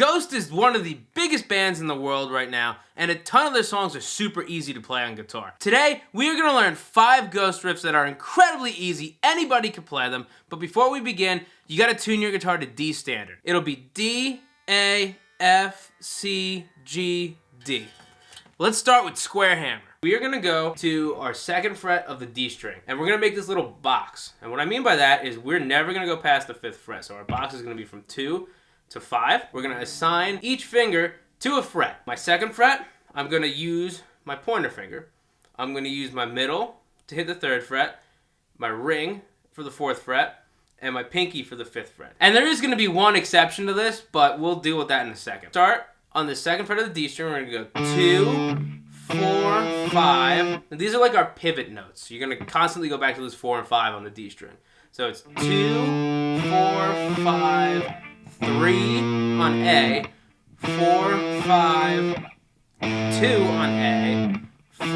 Ghost is one of the biggest bands in the world right now, and a ton of their songs are super easy to play on guitar. Today, we are going to learn 5 Ghost riffs that are incredibly easy. Anybody can play them, but before we begin, you got to tune your guitar to D standard. It'll be D, A, F, C, G, D. Let's start with square hammer. We are going to go to our 2nd fret of the D string, and we're going to make this little box. And what I mean by that is we're never going to go past the 5th fret, so our box is going to be from 2 to 5. We're going to assign each finger to a fret. My 2nd fret, I'm going to use my pointer finger. I'm going to use my middle to hit the 3rd fret, my ring for the 4th fret, and my pinky for the 5th fret. And there is going to be one exception to this, but we'll deal with that in a second. Start on the 2nd fret of the D string. We're going to go 2, 4, 5. And these are like our pivot notes. So you're going to constantly go back to those 4 and 5 on the D string. So it's 2, 4, 5, 3 on A, 4, 5, 2 on A, 4,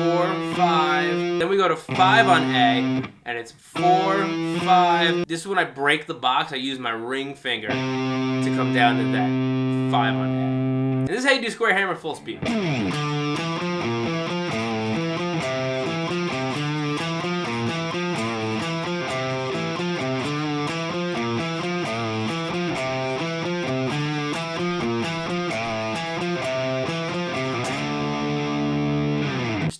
5. Then we go to 5 on A, and it's 4, 5. This is when I break the box. I use my ring finger to come down to that 5 on A. And this is how you do square hammer full speed.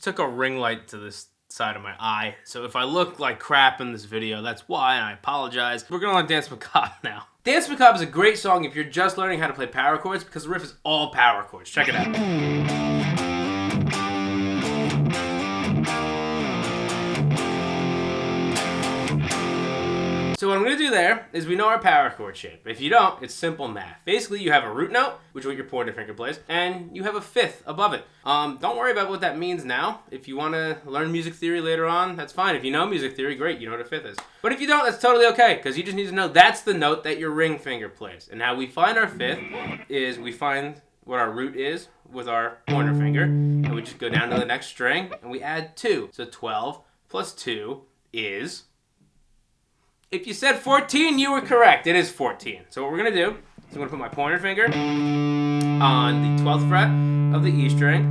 Took a ring light to this side of my eye, so if I look like crap in this video, that's why, and I apologize. We're gonna learn Dance Macabre now. Dance Macabre is a great song if you're just learning how to play power chords, because the riff is all power chords. Check it out. So what I'm going to do there is we know our power chord shape. If you don't, it's simple math. Basically, you have a root note, which is what your pointer finger plays, and you have a 5th above it. Don't worry about what that means now. If you want to learn music theory later on, that's fine. If you know music theory, great, you know what a 5th is. But if you don't, that's totally okay, because you just need to know that's the note that your ring finger plays. And how we find our 5th is we find what our root is with our pointer finger, and we just go down to the next string, and we add 2. So 12 plus 2 is... If you said 14, you were correct. It is 14. So what we're going to do is I'm going to put my pointer finger on the 12th fret of the E string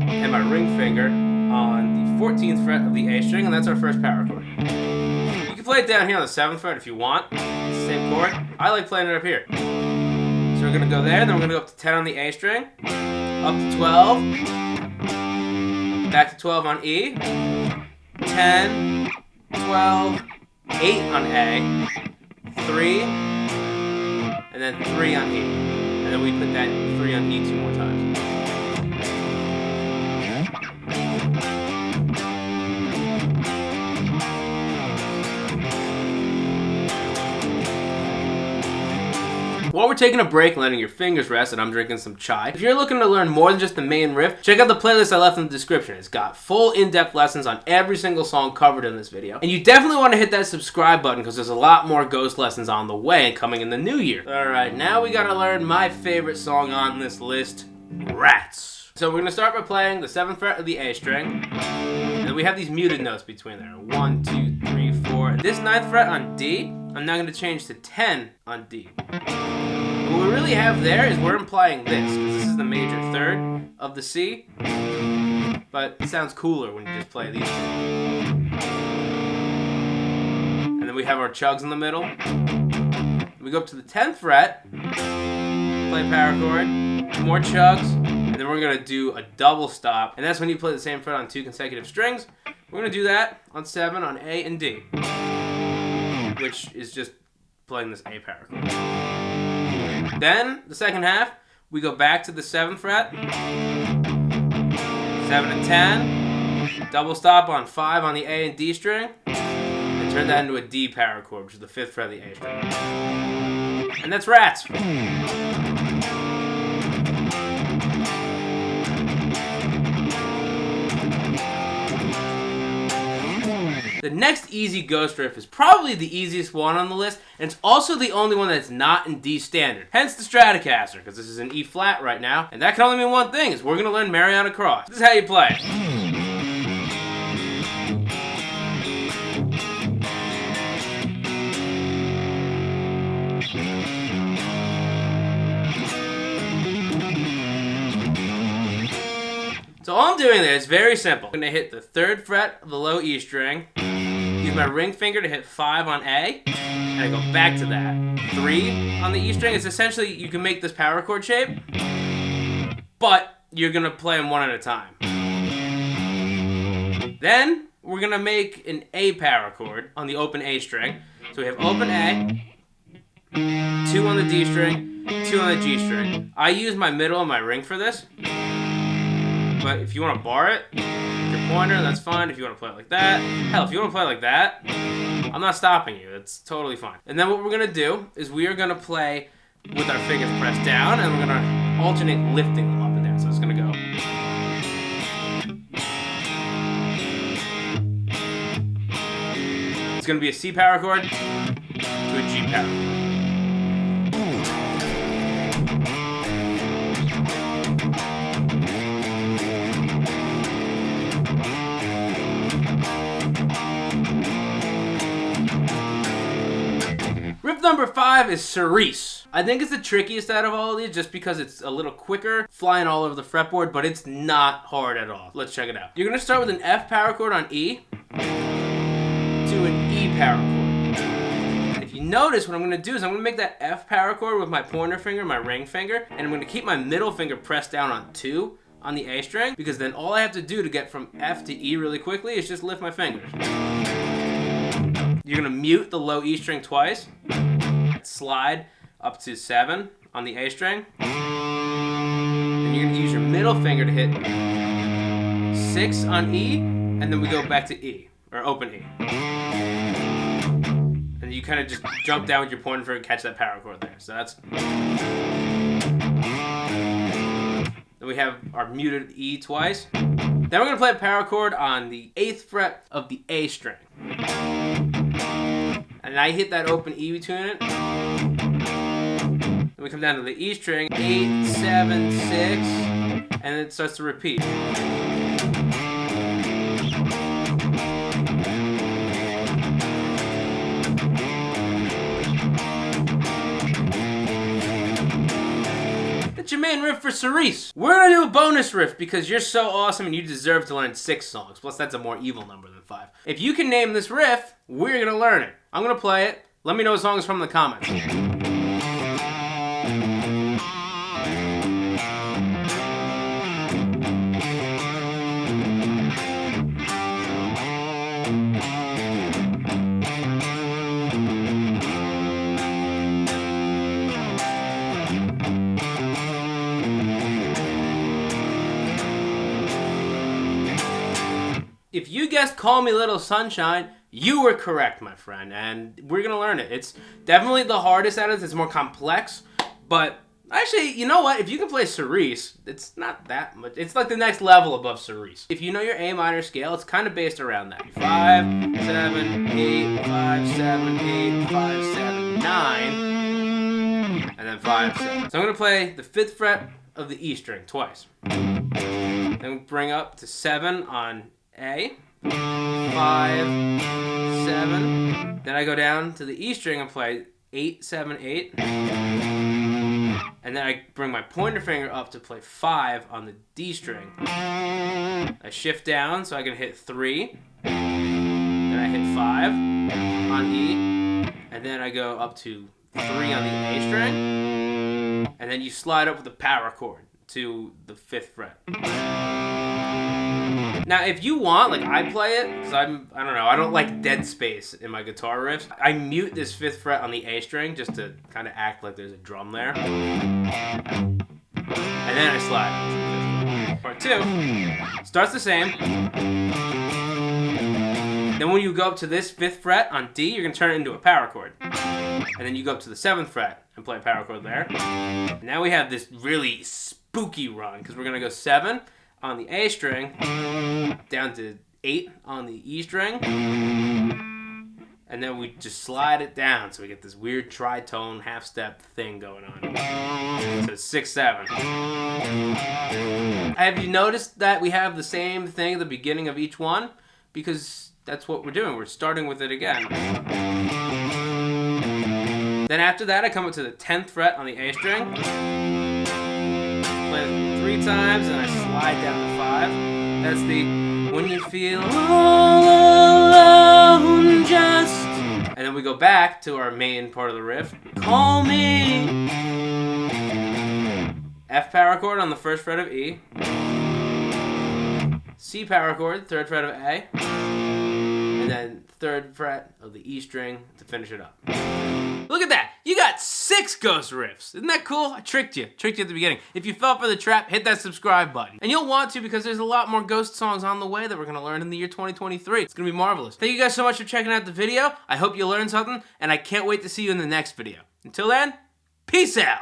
and my ring finger on the 14th fret of the A string, and that's our first power chord. You can play it down here on the 7th fret if you want. It's the same chord. I like playing it up here. So we're going to go there, then we're going to go up to 10 on the A string, up to 12, back to 12 on E, 10, 12, 8 on A, 3, and then 3 on E. And then we put that 3 on E 2 more times. While we're taking a break and letting your fingers rest and I'm drinking some chai, if you're looking to learn more than just the main riff, check out the playlist I left in the description. It's got full in-depth lessons on every single song covered in this video. And you definitely want to hit that subscribe button because there's a lot more Ghost lessons on the way and coming in the new year. Alright, now we gotta learn my favorite song on this list, Rats. So we're gonna start by playing the 7th fret of the A string. And we have these muted notes between there. 1, 2, 3, 4. This 9th fret on D, I'm now gonna change to 10 on D. What we really have there is we're implying this, because this is the major 3rd of the C, but it sounds cooler when you just play these two. And then we have our chugs in the middle. We go up to the 10th fret, play a power chord, more chugs, and then we're going to do a double stop, and that's when you play the same fret on 2 consecutive strings. We're going to do that on 7 on A and D, which is just playing this A power chord. Then, the second half, we go back to the 7th fret, 7 and 10, double stop on 5 on the A and D string, and turn that into a D power chord, which is the 5th fret of the A string. And that's Rats. The next easy Ghost riff is probably the easiest one on the list, and it's also the only one that's not in D standard. Hence the Stratocaster, because this is in E flat right now, and that can only mean one thing, is we're going to learn Mariana Cross. This is how you play it. So all I'm doing there is very simple. I'm gonna hit the 3rd fret of the low E string, use my ring finger to hit 5 on A, and I go back to that. 3 on the E string. It's essentially, you can make this power chord shape, but you're gonna play them one at a time. Then we're gonna make an A power chord on the open A string. So we have open A, 2 on the D string, 2 on the G string. I use my middle and my ring for this, but if you want to bar it with your pointer, that's fine. If you want to play it like that, hell, if you want to play it like that, I'm not stopping you. It's totally fine. And then what we're gonna do is we are gonna play with our fingers pressed down, and we're gonna alternate lifting them up and down. So it's gonna go. It's gonna be a C power chord to a G power chord. Riff number 5 is Cerise. I think it's the trickiest out of all of these just because it's a little quicker, flying all over the fretboard, but it's not hard at all. Let's check it out. You're gonna start with an F power chord on E to an E power chord. And if you notice, what I'm gonna do is I'm gonna make that F power chord with my pointer finger, my ring finger, and I'm gonna keep my middle finger pressed down on 2 on the A string, because then all I have to do to get from F to E really quickly is just lift my fingers. You're gonna mute the low E string twice, slide up to 7 on the A string, and you're gonna use your middle finger to hit 6 on E, and then we go back to E, or open E. And you kind of just jump down with your pointer finger and catch that power chord there. So that's... Then we have our muted E twice. Then we're gonna play a power chord on the 8th fret of the A string. And I hit that open E between it. Then we come down to the E string, 8, 7, 6, and it starts to repeat. That's your main riff for Cerise. We're gonna do a bonus riff because you're so awesome and you deserve to learn 6 songs. Plus, that's a more evil number than 5. If you can name this riff, we're gonna learn it. I'm gonna play it. Let me know the songs from the comments. If you guessed Call Me Little Sunshine, you were correct, my friend, and we're gonna learn it. It's definitely the hardest out of it. It's more complex, but actually, you know what? If you can play Cerise, it's not that much. It's like the next level above Cerise. If you know your A minor scale, it's kind of based around that. 5, 7, 8, 5, 7, 8, 5, 7, 9, and then 5, 7. So I'm gonna play the 5th fret of the E string twice. Then bring up to 7 on A, 5, 7. Then I go down to the E string and play 8, 7, 8. And then I bring my pointer finger up to play 5 on the D string. I shift down so I can hit 3. Then I hit 5 on E. And then I go up to 3 on the A string. And then you slide up with a power chord to the 5th fret. Now, if you want, like I play it, because I don't know, I don't like dead space in my guitar riffs. I mute this 5th fret on the A string just to kind of act like there's a drum there. And then I slide. Part 2 starts the same. Then when you go up to this 5th fret on D, you're going to turn it into a power chord. And then you go up to the 7th fret and play a power chord there. Now we have this really spooky run, because we're going to go 7 on the A string, down to 8 on the E string, and then we just slide it down so we get this weird tritone half-step thing going on. So it's 6, 7. Have you noticed that we have the same thing at the beginning of each one? Because that's what we're doing. We're starting with it again. Then after that, I come up to the 10th fret on the A string, play 3 3 times, and I slide down to 5. That's the when you feel all alone, just. And then we go back to our main part of the riff. Call me. F power chord on the 1st fret of E. C power chord, 3rd fret of A. And then 3rd fret of the E string to finish it up. Look at that! You got 6 ghost riffs! Isn't that cool? I tricked you. Tricked you at the beginning. If you fell for the trap, hit that subscribe button. And you'll want to because there's a lot more ghost songs on the way that we're going to learn in the year 2023. It's going to be marvelous. Thank you guys so much for checking out the video. I hope you learned something, and I can't wait to see you in the next video. Until then, peace out!